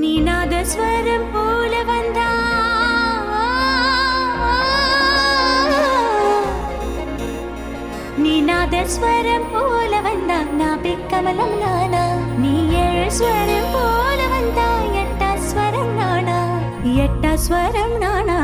நீநாதஸ்வரம் போல வந்தா நீநாதஸ்வரம் போல வந்தா நாபிக்கமலம் நானா நீ ஏழு ஸ்வரம் போல வந்தா எட்டா ஸ்வரம் நானா எட்டா ஸ்வரம் நானா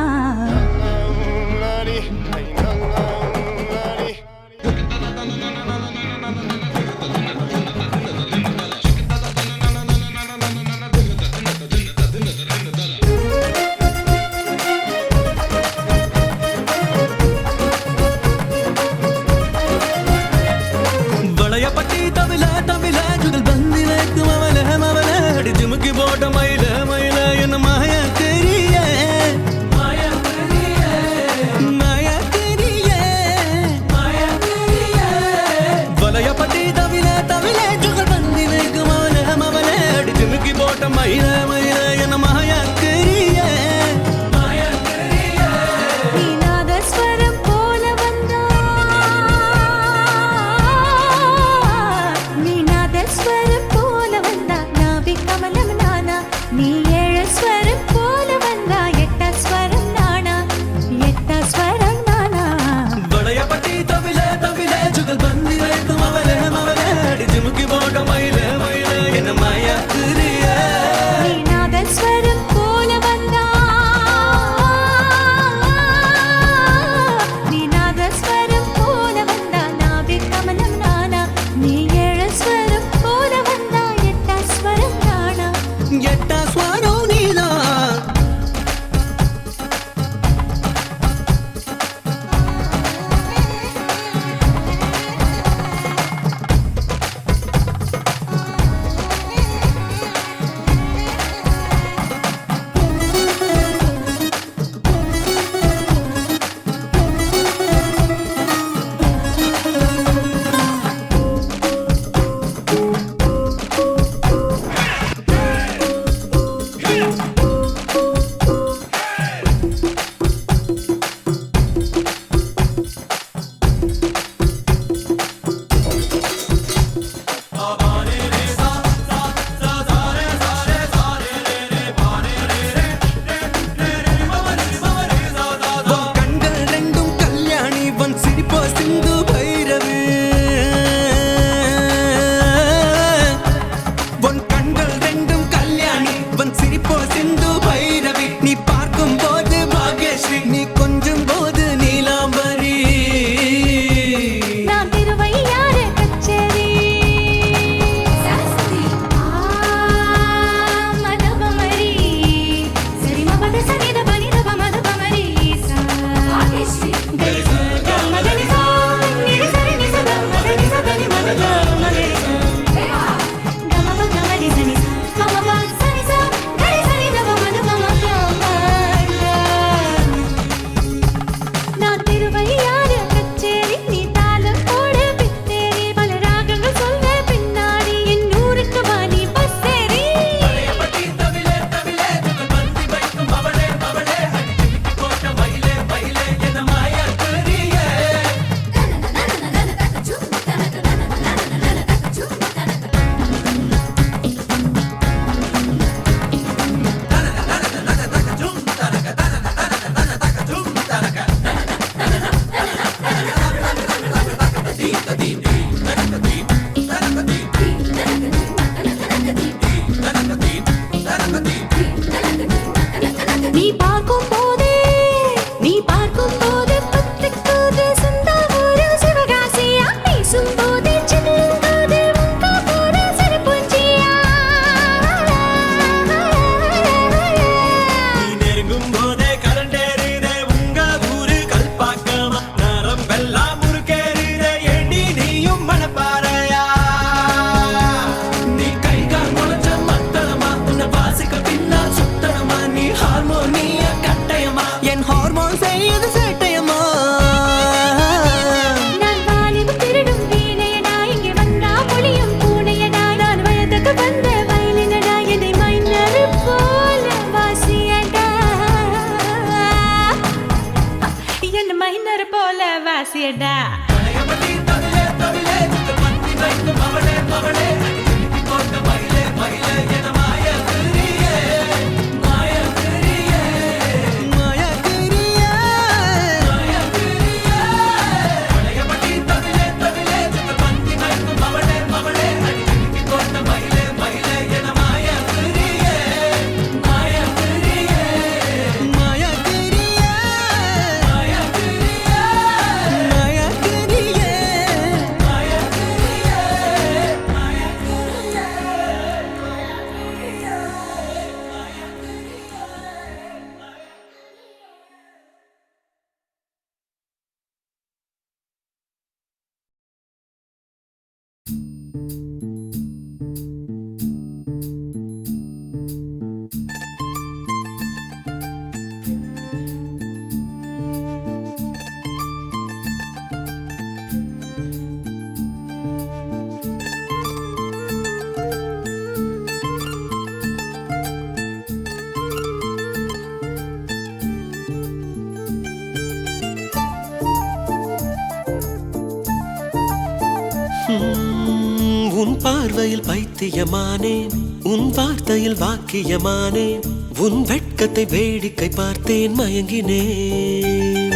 உன் பார்வையில் பைத்தியமானேன், உன் வார்த்தையில் வாக்கியமானேன், உன் வெட்கத்தை வேடிக்கை பார்த்தேன் மயங்கினேன்.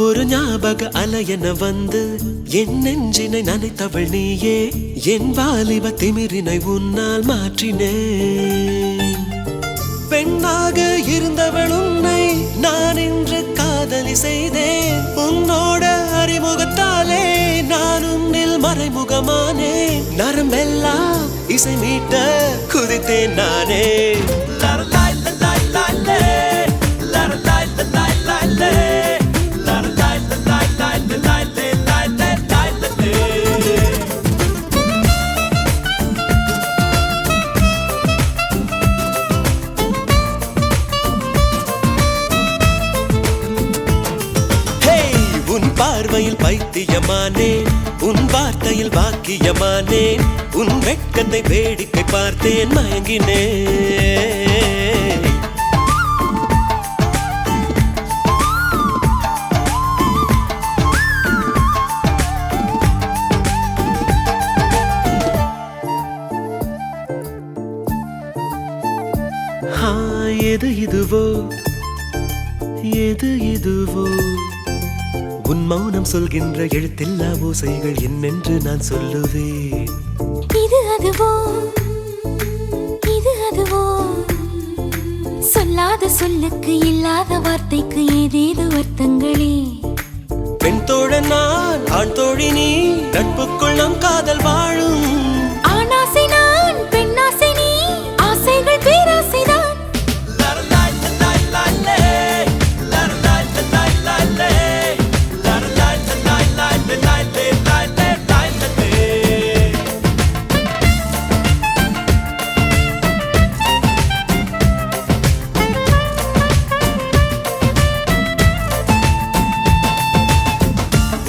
ஒரு ஞாபக அலையென வந்து என் நெஞ்சினை நனைத்தவள் நீயே, என் வாலிப திமிரினை உன்னால் மாற்றினேன். பெண்ணாக இருந்தவள் உன்னை நான் இன்று காதலி செய்தேன். உன்னோட அறிமுகத்தாலே நான் உன்னில் மறைமுகமானே. நரம்பெல்லாம் இசை மீட்ட குதித்தேன் நானே. பார்வையில் பைத்தியமானேன், உன் வார்த்தையில் வாக்கியமானேன், உன் வெட்கத்தை வேடிக்கை பார்த்தேன் மயங்கினேன். எது இதுவோ எது இதுவோ, உன் மௌனம் சொல்கின்ற எழுத்தில்லா ஓசைகள் என்னென்று நான் சொல்லுவேன். இது அதுவோ இது அதுவோ, சொல்லாத சொல்லுக்கு இல்லாத வார்த்தைக்கு ஏதேது அர்த்தங்களே. பெண் தோழன் நான், ஆண் தோழி நீ, நட்புக்குள் நம் காதல் வாழும். ஆணாசை நான், பெண்ணாசை நீ, ஆசைகள் பேராசைதான்.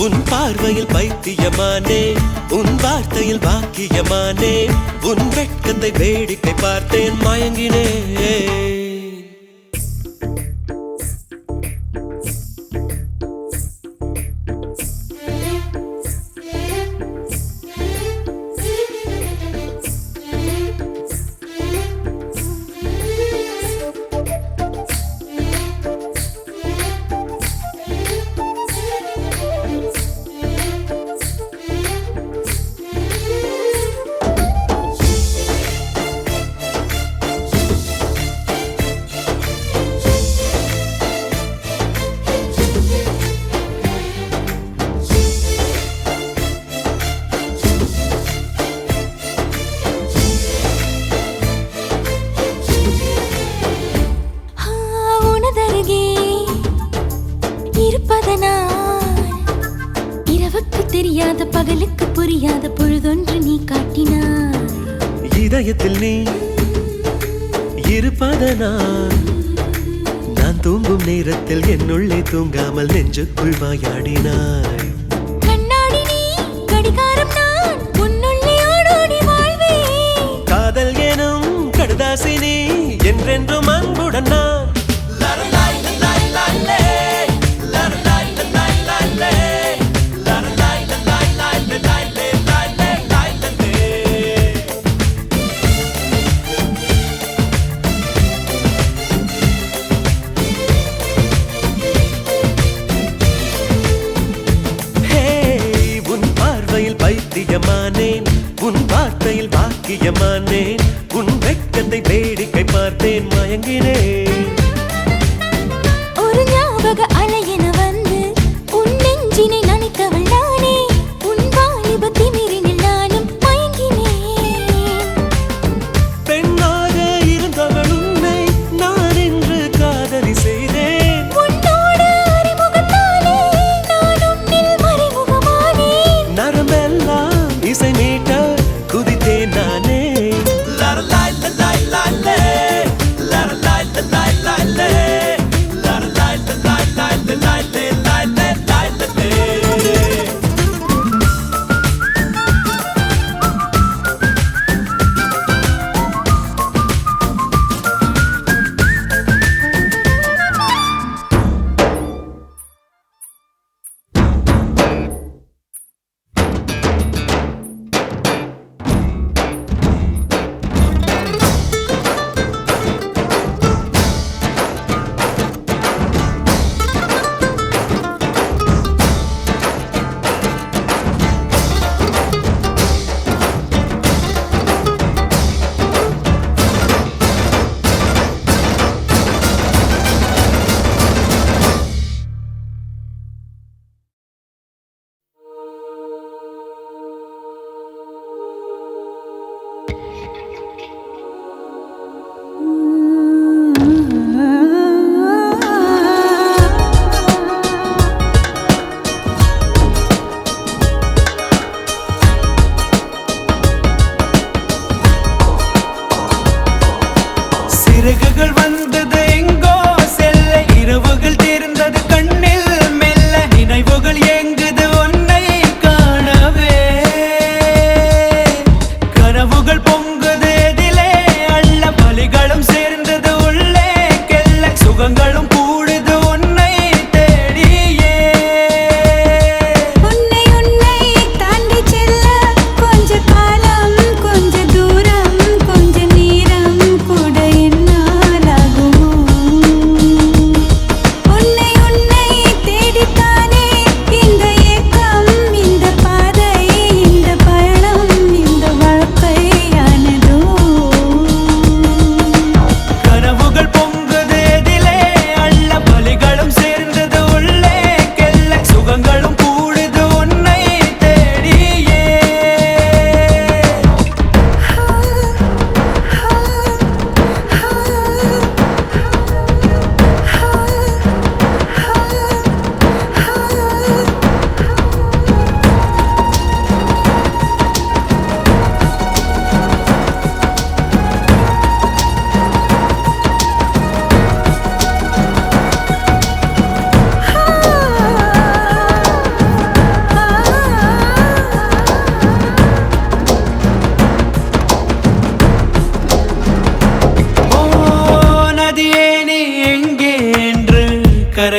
உன் பார்வையில் பைத்தியமானே, உன் வார்த்தையில் வாக்கியமானே, உன் வெட்கத்தை வேடிக்கை பார்த்தேன் மயங்கினேன். தெரியாத பகலுக்கு புரியாத பொழுதொன்று நீ காட்டினாய். இதயத்தில் நீ இருப்பதனால் நான் தூங்கும் நேரத்தில் என்னுள்ளே தூங்காமல் நெஞ்சுக்குள் வாயாடினாய். கண்ணாடி நீ, கடிகாரம் நான், உன்னுள்ளே ஓடோடி வாழ்வேன். காதல் எனும் கடுதாசி நீ, என்றென்றும் அன்புடன் நான். பைத்தியமானேன், உன் வார்த்தையில் வாக்கியமானேன், உன் வெட்கத்தை வேடிக்கை பார்த்தேன் மயங்கினேன். ஒரு ஞாபக அலையென வந்து உன் நெஞ்சினை நனைத்தவள் நானே, உன் வாலிப திமிரினில் நானும் மயங்கினேன். பெண்ணாக இருந்தவள் உன்னை நான் இன்று காதலி செய்தேன். உன்னோட அறிமுகத்தாலே நான் உன்னில் மறைமுகமானேன். நரம்பெல்லாம் இசை மீட்ட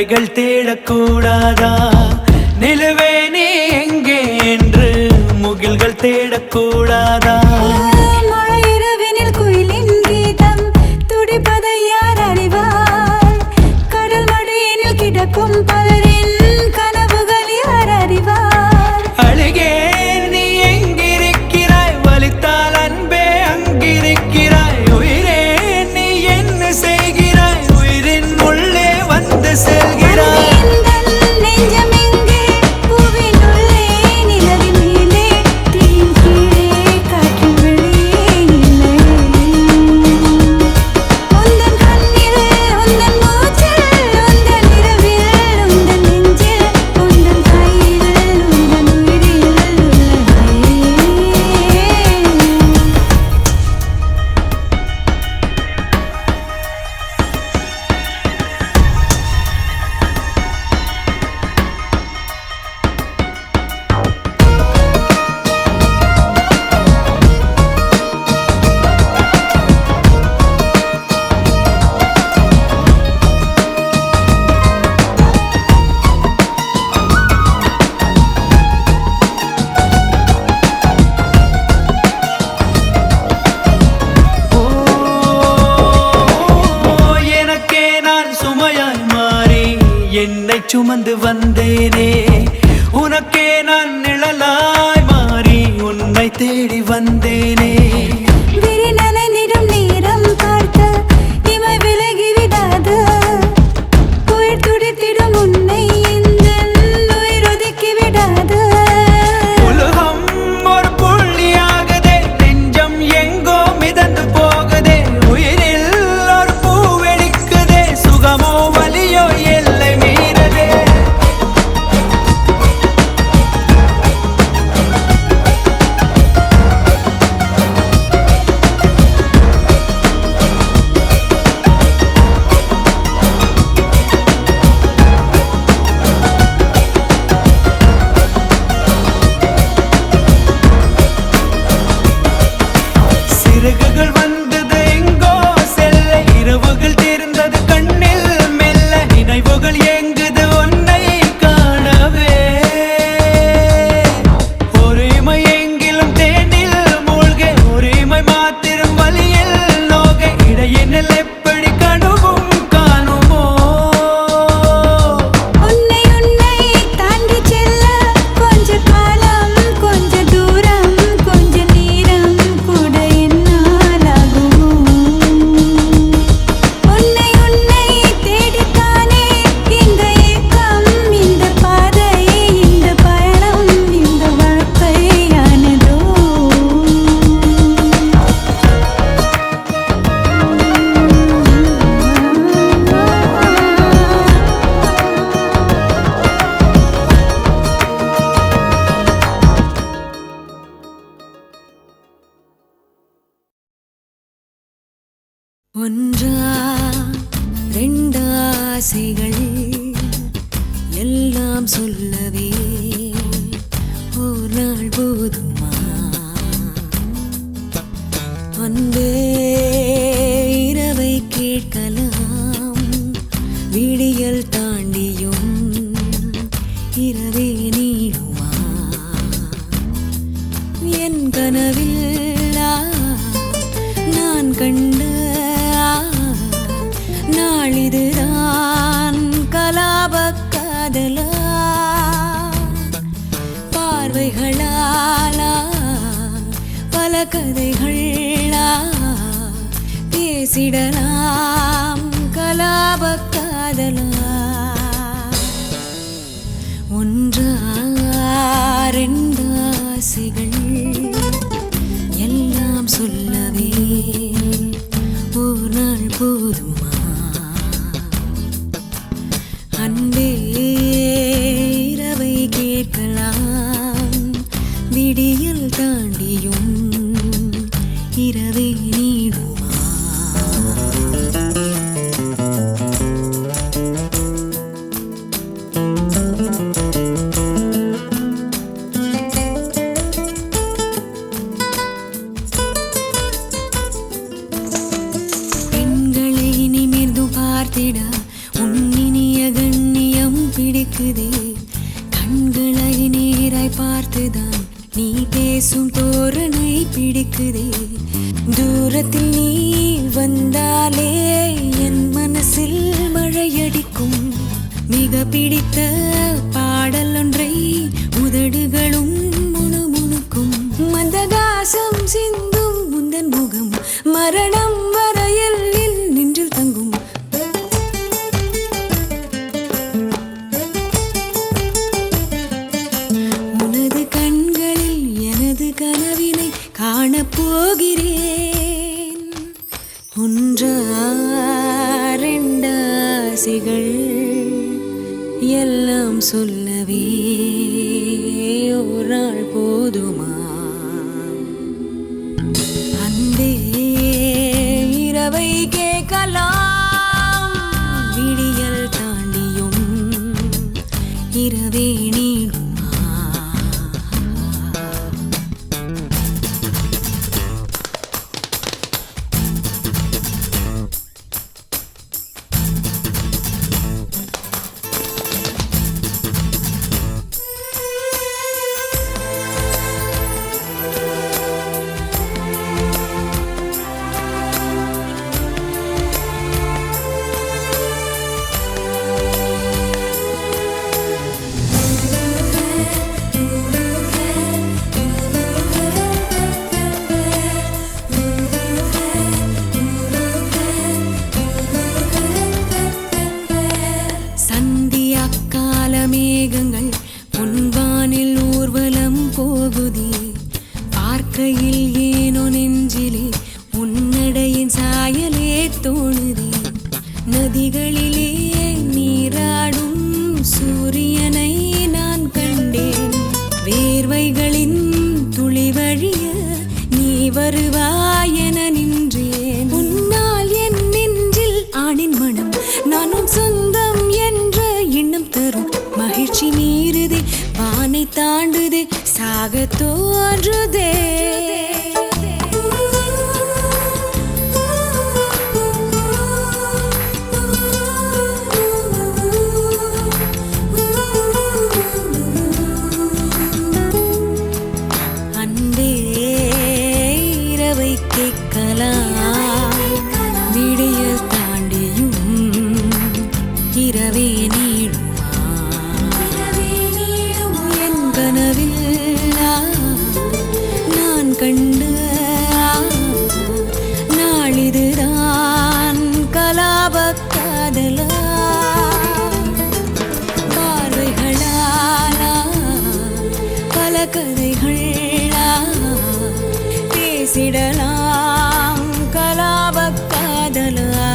மலைகள் தேடக்கூடாதா? நிலவே நீ எங்கே என்று முகில்கள் தேடக்கூடாதா? மழையிரவினில் குயிலின் கீதம் துடிப்பதை யார் அறிவார்? கடல் மடியினில் கிடக்கும் பலரின் கனவுகள் யார் அறிவார்? அழகே நீ எங்கிருக்கிறாய்? வலித்தால் அன்பே அங்கிருக்கிறாய். உயிரே நீ என்ன செய்கிறாய்? உயிரின் உள்ளே வந்து செல்கிறாய். நெஞ்சம் எங்கே? பூவின் உள்ளே நிலவின் மேலே தீயின் கீழே காற்றின் வெளியே இல்லை. உந்தன் கண்ணில் உந்தன் மூச்சில் உந்தன் இரவில் உந்தன் நெஞ்சில் உந்தன் கையில் உந்தன் உயிரில் உள்ளதே. எனக்கே நான் சுமையாய் மாறி என்னை சுமந்து வந்தேனே. உனக்கே நான் நிழலாய் மாறி உன்னை தேடி வந்தேனே. விரி நனைந்திடும் நேரம் பார்த்து இமை விலகி விடாது. உயிர் துடித்திடும் உன்னை எந்தன் உயிர் ஒதுக்கி விடாது. உலகம் ஒரு புள்ளியாகுதே, நெஞ்சம் எங்கோ மிதந்து போகுதே. உயிரில் ஒரு பூ வெடிக்குதே, சுகமோ வலியோ எல்லை மீறதே. சிறகுகள் வந்தது எங்கோ செல்ல, இரவுகள் தீர்ந்தது கண்ணில் மெல்ல. நினைவுகள் ஏங்குது உன்னை காணவே. ஒருமை எங்கிலும் தேனில் மூழ்க, ஒருமை மாத்திரம் வலியில் நோக. இடையினில் எப்படி கனவும் காணுமோ? உன்னை தாண்டி செல்ல கொஞ்ச காலம் கொஞ்ச தூரம் கொஞ்ச நேரம் கூட என்னால் ஆகுமோ? உன்னை தேடித்தானே இந்த ஏக்கம் இந்த பாதை இந்த பயணம் இந்த வாழ்க்கையானதோ? ஒன்றா ரெண்டாசைகள் எல்லாம் சொல்லவே ஒரு நாள் போதுமா? அன்பே இரவை கேட்கலாம், விடியல் தாண்டியும் இரவே நீடுமா? என் கனவில் நான் கண்ட நாளிதுதான் கலாபக் காதலா? பார்வைகளாலா பல கதைகளா பேசிடலாம் கலாபக் காதலா? ஒன்றா ரெண்டாசைகள் எல்லாம் சொல்லவே ஒரு நாள் போதுமா? அன்பே இரவை கேட்கலாம், விடியல் தாண்டியும் இரவே நீடுமா? பார்த்திட உன்னினிய கண்ணி பிடிக்குதே கண்களை நேராய் பார்த்துதான் நீ பேசும் தோரணை பிடிக்குதே தூரத்தில் நீ வந்தாலே என் மனசில் மழையடிக்கும் மிக பிடித்த பாடல் ஒன்றை உதடுகளும் முணுமுணுக்கும் மந்தகாசம் சிந்தும் முந்தன் முகம் மரணம் வரையில் நின்றில் தங்கும் உனது கண்களில் எனது கனவினை காணப்போகிறேன் ஒன்றா ரெண்டாசிகள் எல்லாம் சொல்லவே ஒரு நாள் போதுமா அந்தே இரவை கேட்கலாம் விடியல் தாண்டியும் இரவே நீடுமா மேகங்கள் பொன்வானில் ஊர்வலம் போகுதே பார்க்கையில் ஏனோ நெஞ்சிலே உன்னடையின் சாயலே தோணுதே நதிகளிலே நீராடும் சூரியனை நான் கண்டேன் வேர்வைகளின் துளி வழிய நீ வருவாயென நின்றேன் உன்னால் என் நெஞ்சில் ஆணின் மனம் நானும் சொந்தம் என்ற எண்ணம் தரும் மகிழ்ச்சி மீறுதே வானை தாண்டுதே சாக தோன்றுதே அன்பே இரவை கேட்கலாம் விடியல் தாண்டியும் இரவே நீடும் நான் கண்ட நாளிதுதான் கலாப காதலா பார்வைகளாலா பல கதைகளா பேசிடலாம் கலாப காதலா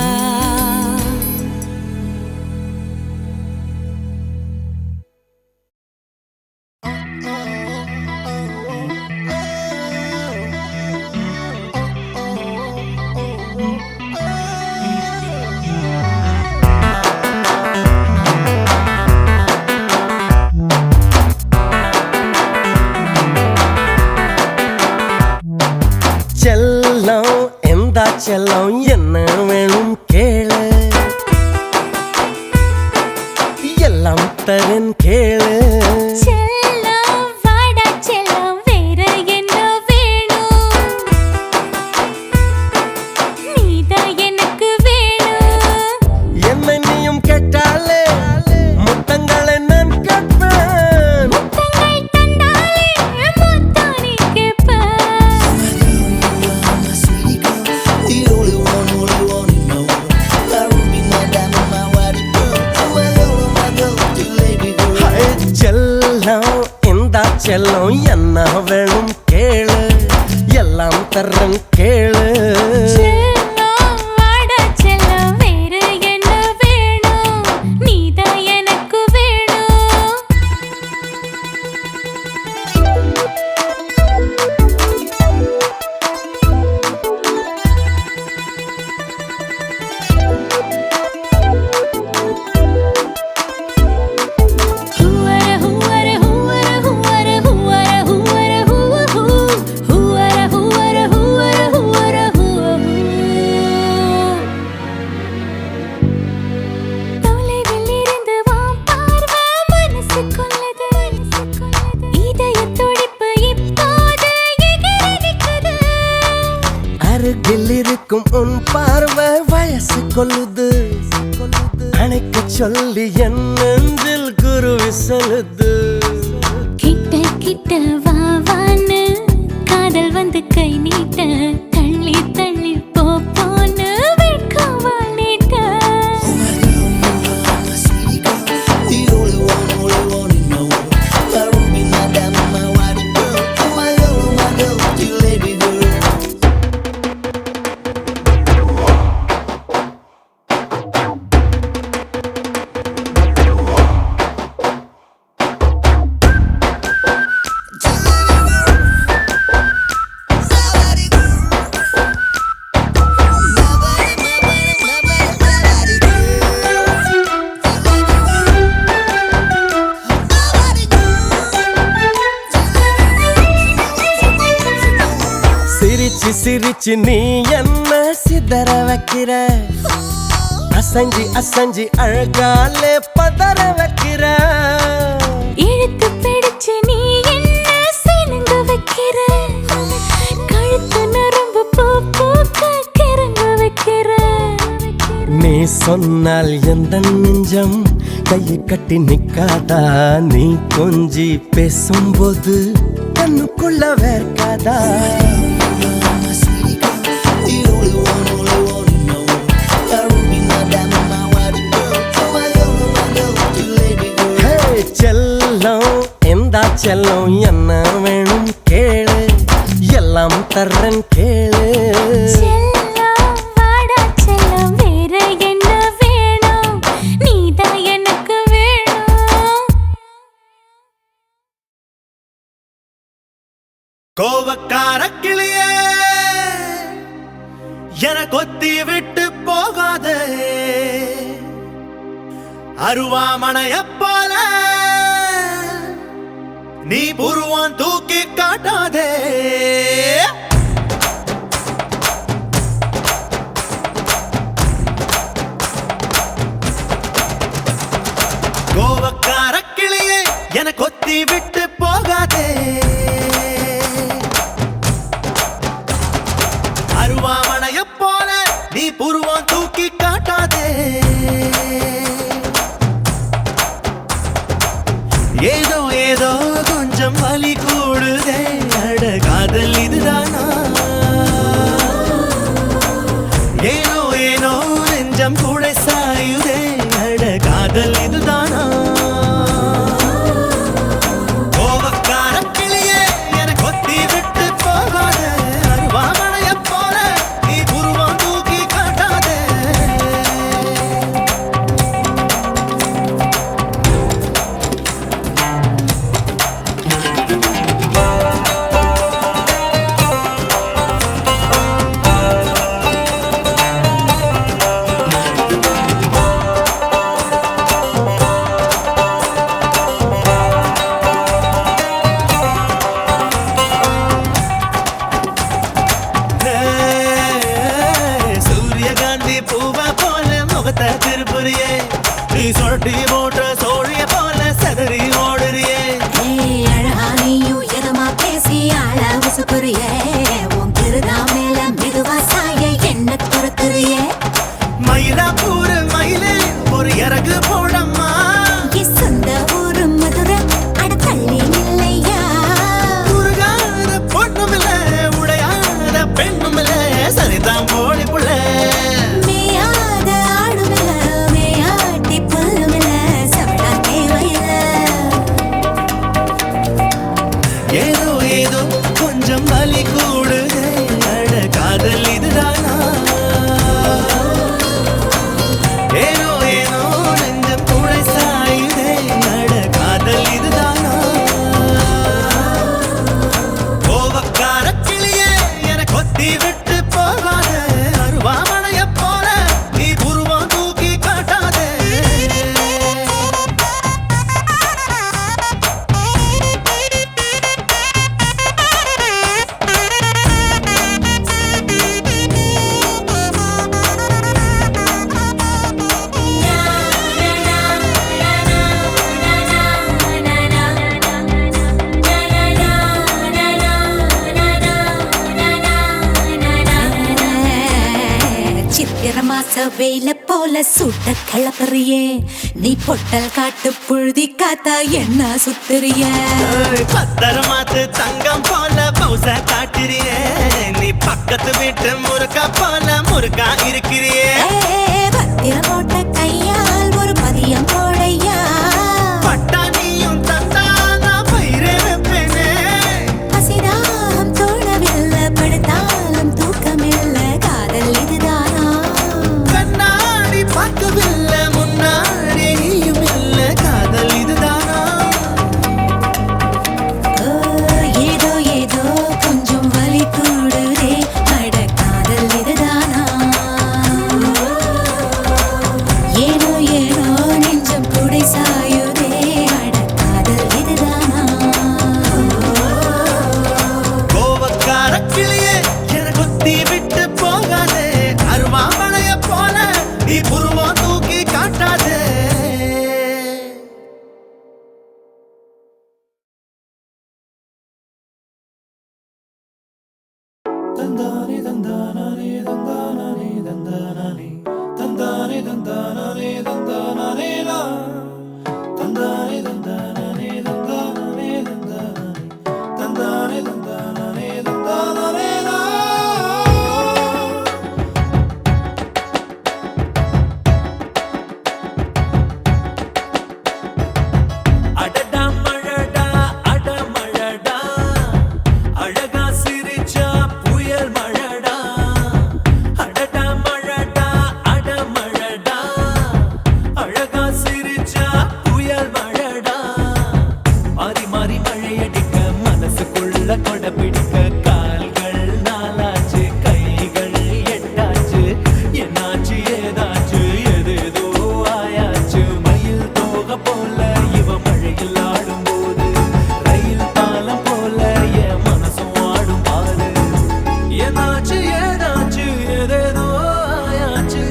செல்லம் என்ன வேணும் கேளு எல்லாம் தரன் கேளு செல்லம் என்ன வேணும் கேளு எல்லாம் தரன் கேளு Who இழுக்கும் உன் பார்வை வயசு கொல்லுது அணைக்க சொல்லி என் நெஞ்சில் குருவி சொல்லுது கிட்ட கிட்ட வா வான்னு காதல் வந்து கை நீட்ட தள்ளி தள்ளி போன்னு வெட்கவால் நீட்ட சிரிச்சு சிரிச்சு நீ என்ன சிதற வைக்கிற அசஞ்சி அசஞ்சி அழகாலே பதற வைக்கிற இழுத்து பிடிச்சு நீ என்ன சினுங்க வைக்கிற கழுத்து நரம்பு பூ பூக்க கிறங்க வைக்கிற நீ சொன்னால் எந்த நெஞ்சம் கையை கட்டி நிக்காதா நீ கொஞ்சி பேசும்போது கண்ணுக்குள்ள வேர்க்காதா செல்லம் எந்தா செல்லம் என்ன வேணும் கேளு எல்லாம் தர்றன் கேளு செல்லம் வாடா செல்லம் வேற என்ன வேணும் நீதான் எனக்கு வேணும் கோவக்கார கிளியே என கொத்தி விட்டு போகாதே அருவாமனைய போல நீ புருவான் தூக்கி காட்டாதே கோவக்கார கிளியே என கொத்தி விட்டு போகாதே அருவாமனைய போல நீ புருவான் தூக்கி காட்டாதே ஏதோ ஏதோ கொஞ்சம் வலி கூடுதே அட காதல் இதுதானா ஏனோ ஏனோ நெஞ்சம் கூட சாயுதே அட காதல் இதுதானா கோவக்கார கிளியே என கொத்தி விட்டு போகாதே அருவாமனைய போல நீ புருவான் தூக்கி காட்டாதே சூரியகாந்தி பூவா போல முகத்தை திருப்புரியே நீ சொட்டி போட்ட சோழிய போல சதறி ஓடுறியே அழகானியும் எதமா பேசி ஆள உசுப்புறியே உன் திருதா மேல மெதுவா சாய என்ன துறக்குறியே மயிலாப்பூர் மயிலே ஒரு இறகு போடம்மா சொந்த ஊரு மதுரை அட தள்ளி இல்லையா உருகாத பொண்ணுமில்ல உடையாத பெண்ணுமில்ல சரிதான் போடி புள்ள மேயாத ஆடுமில்ல மேயாட்டி புல்லுமில்ல சவடா தேவையில்ல ஏதோ ஏதோ கொஞ்சம் வலி கூடுதே அட காதல் இதுதானா ஏனோ ஏனோ நெஞ்சம் கூட சாயுதே அட காதல் இதுதானா கோவக்கார கிளியே என கொத்தி விட்டு போகாதே அருவாமனைய போல நீ புருவான் தூக்கி காட்டாதே மாச வேலை போல சூட்ட கிளப்புறியே நீ பொட்டல் காட்டு புழுதி காத்தா என்ன சுத்துறிய பத்திரமாத்து தங்கம் போல பௌச காட்டுறியே நீ பக்கத்து வீட்டு முருக்கா போல முருக்கா இருக்கிறியே பத்திரம் போட்ட கையால் ஒரு பதியம் போடையா பட்டா நீயும் தந்தா நான் பயிரே வைப்பேனே பசிதாகம் தோணவில்லை படுத்தாலும் தூக்கமில்லை காதல் இதுதானா கண்ணாடி பார்க்கவில்லை முன்னாடி நீயும் இல்ல காதல் இதுதானா ஏதோ ஏதோ கொஞ்சம் வலி கூடுதே அட காதல் இதுதானா ஏனோ ஏனோ நெஞ்சம் புடை சாயுதே அட காதல் இதுதானா கோவக்கார கிளியே என குத்தி விட்டு போகாதே அருவாமனைய போல நீ புருவம் தூக்கி காட்டாதே தந்தானே தந்தானே தந்தானே தந்தானே தந்தானே தந்தானே தந்தானே தந்தானே தந்தானே தந்தானே தந்தானே தந்தானே தந்தானே அடடா மழடா அடமழடா அழகா சிரிச்சா புயல் மழடா அடடா மழடா அடமழடா அழகா சிரிச்சா புயல் மழடா மாறி மாறி மழையடிக்க மனசுக்குள்ள கொடை பிடிக்க கால்கள் நாலாச்சு கைகள் எட்டாச்சு என்னாச்சு ஏதாச்சு எதேதோ ஆயாச்சு மயில் தோகை போல இவ மழையில் ஆடும்போது ரயில் பாலம் போல என் மனசும் ஆடும் பாரு என்னாச்சு ஏதாச்சு எதேதோ ஆயாச்சு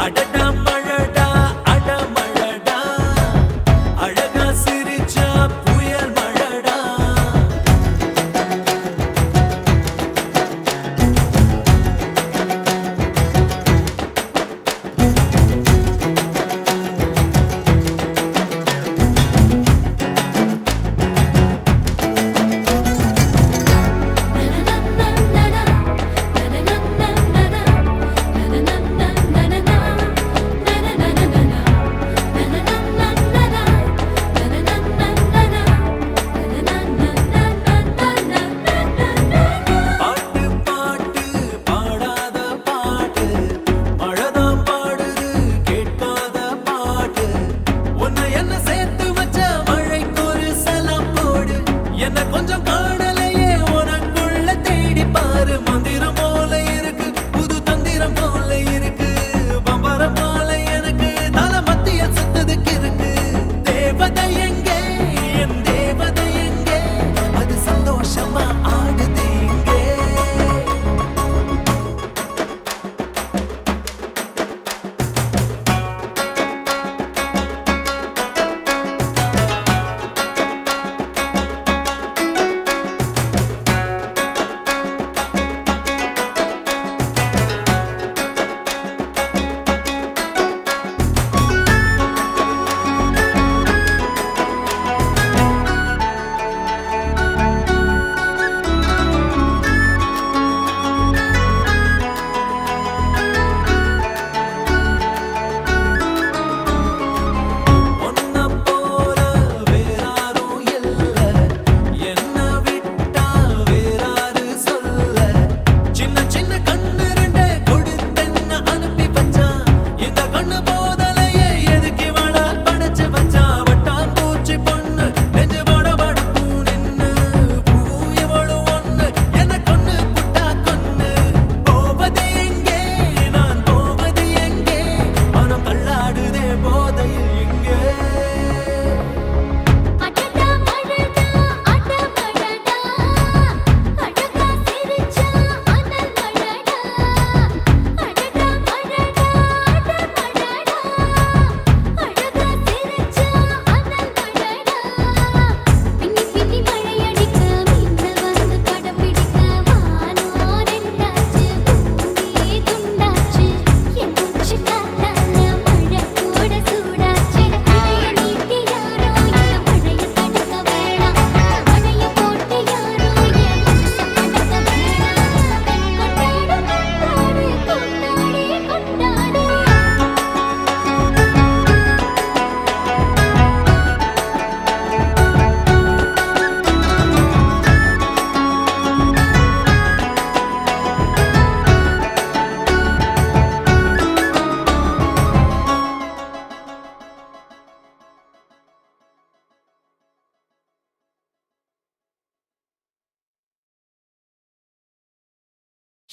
அடடா மழடா அடமழடா அழகா சிரிச்சா புயல் மழடா பாட்டு பாட்டு பாடாத பாட்டு மழைதான் பாடுது கேட்காத பாட்டு உன்னை என்ன சேர்த்து வச்ச மழைக்கு ஒரு சலம் போடு என்ன கொஞ்சம் காணலையே உனக்குள்ள தேடி பாரு மந்திரம் போல இருக்கு புது தந்திரம் போல இருக்கு பம்பரம் போல எனக்கு தலை மத்திய சுத்ததுக்கு இருக்கு தேவதை எங்கே என் தேவதை எங்கே அது சந்தோஷமா ஆடுது இங்கே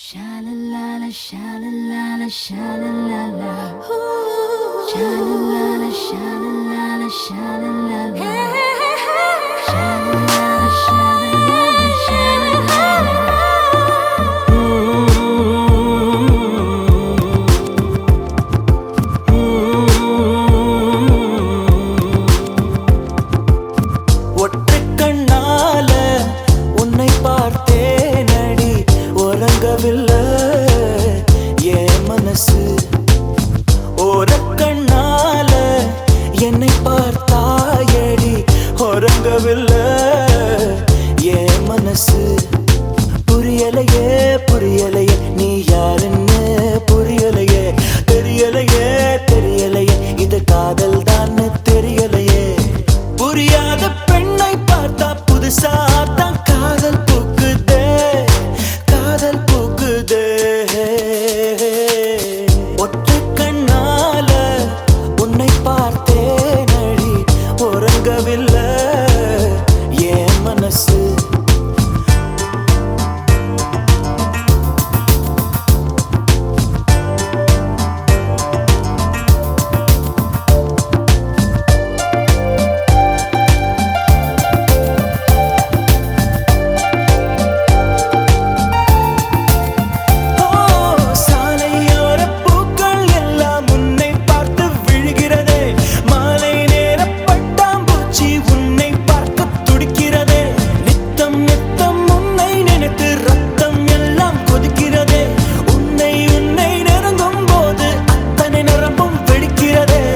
Sha-la-la-la, sha-la-la-la, sha-la-la-la. Sha-la-la-la, sha-la-la-la, sha-la-la-la. Sha-la-la-la, sha-la-la-la, sha-la-la-la. ஒற்றைக் கண்ணால உன்னை பார்த்தேனடி, உறங்கவில்லை என் மனசு. ஓரக்கண்ணால என்னை பார்த்தாயடி, உறங்கவில்லை என் மனசு. புரியலையே புரியலையே நீ யாருன்னு, புரியலையே தெரியலையே தெரியலையே இது காதல் தான் தெரியலையே. புரியாத பெண்ணை பார்த்தா புதுசாத்தான் காதல் பூக்குதே, காதல் பூக்குதே. ஒற்றை கண்ணால உன்னை பார்த்தேனடி, உறங்கவில்லை என் மனசு. உறங்கவில்லை என்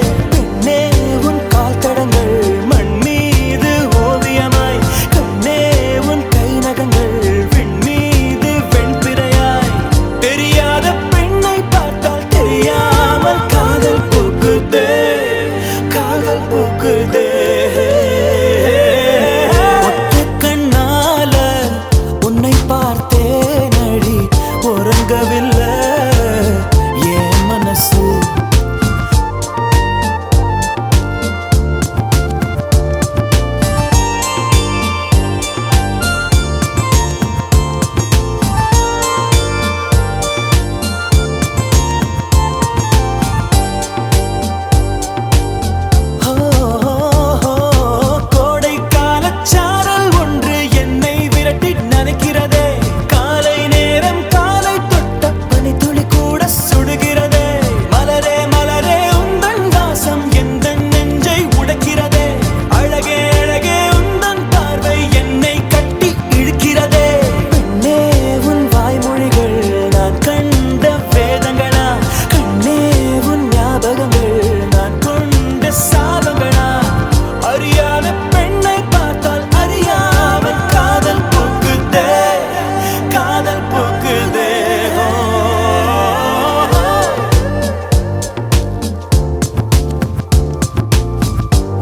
மனசு.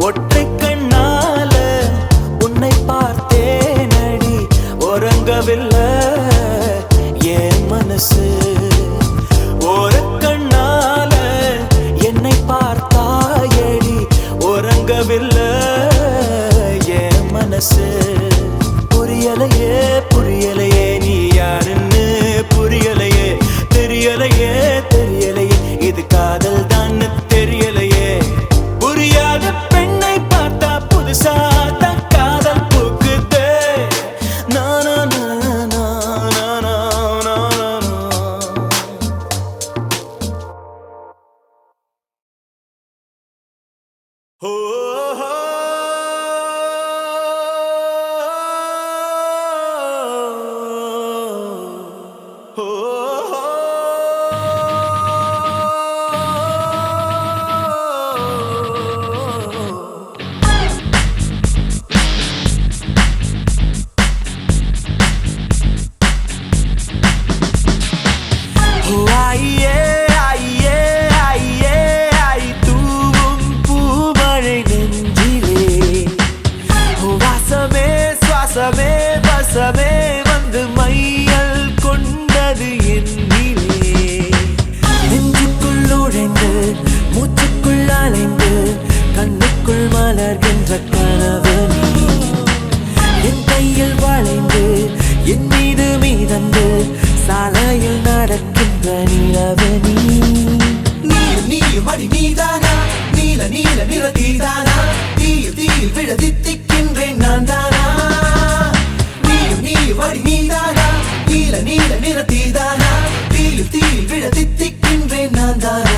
ஒற்றை கண்ணால உன்னை பார்த்தேனடி, உறங்கவில்லை என் மனசு. ஓரக்கண்ணால என்னை பார்த்தாயடி, உறங்கவில்லை என் மனசு. புரியலையே புரியலையே நீ யாருன்னு, புரியலையே தெரியலையே தெரியலையே இது காதல் தான் தெரியலையே. புரியாத பெண்ணை பார்த்தா புதுசாத்தான் காதல் பூக்குதே. நானா நானா நானா நானா. ஓ வசமே வந்து மையல் கொண்டது நடக்கின்ற நிலவே நீ நீயும் அடி நீதானா நீல நீல நிற தீதானா தீயில் விழ தித்திக்கின்றேன் நான் தானா நீயும் அடி நீதானா நீல நீல நிற தீதானா தீயில் விழ தித்திக்கின்றேன் நான் தானா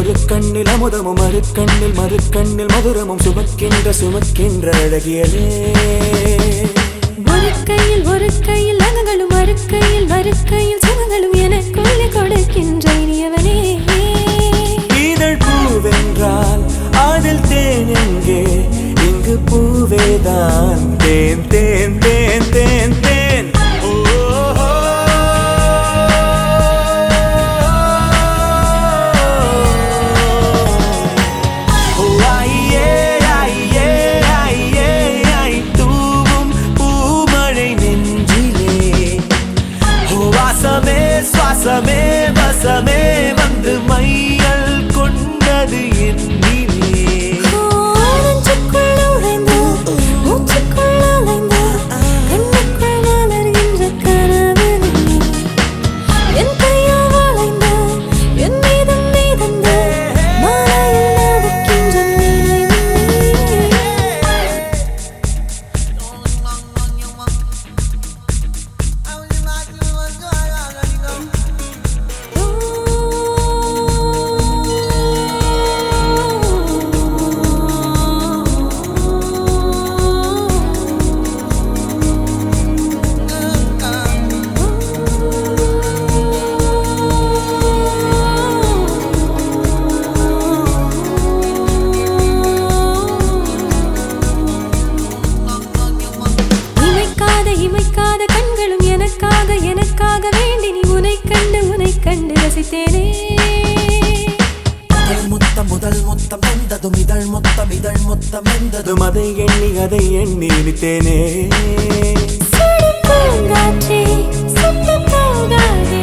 ஒரு கண்ணில் அமுதமும் மறுக்கண்ணில் மதுரமும் சுமக்கின்ற அழகியலே ஒரு கையில் அகங்களும் மறுக்கையில் சுகங்களும் எனக்குள்ளே கொடுக்கின்ற இனியவனே இதழ் பூவென்றால் அதில் தேன் எங்கே இங்கு பூவேதான் தேன் தேன் தேன் தேன் தேன் சுவாசமே வசமே வந்து மையல் கொண்டது என்னிலே இமைக்காத கண்களும் எனக்காக வேண்டி நீ உனை கண்டு ரசித்தேனே முதல் முத்தம் வந்ததும் இதழ் முத்தம் வந்ததும் அதை எண்ணி இனித்தேனே சுடு பூங்காற்றே சுட்டு போகாதே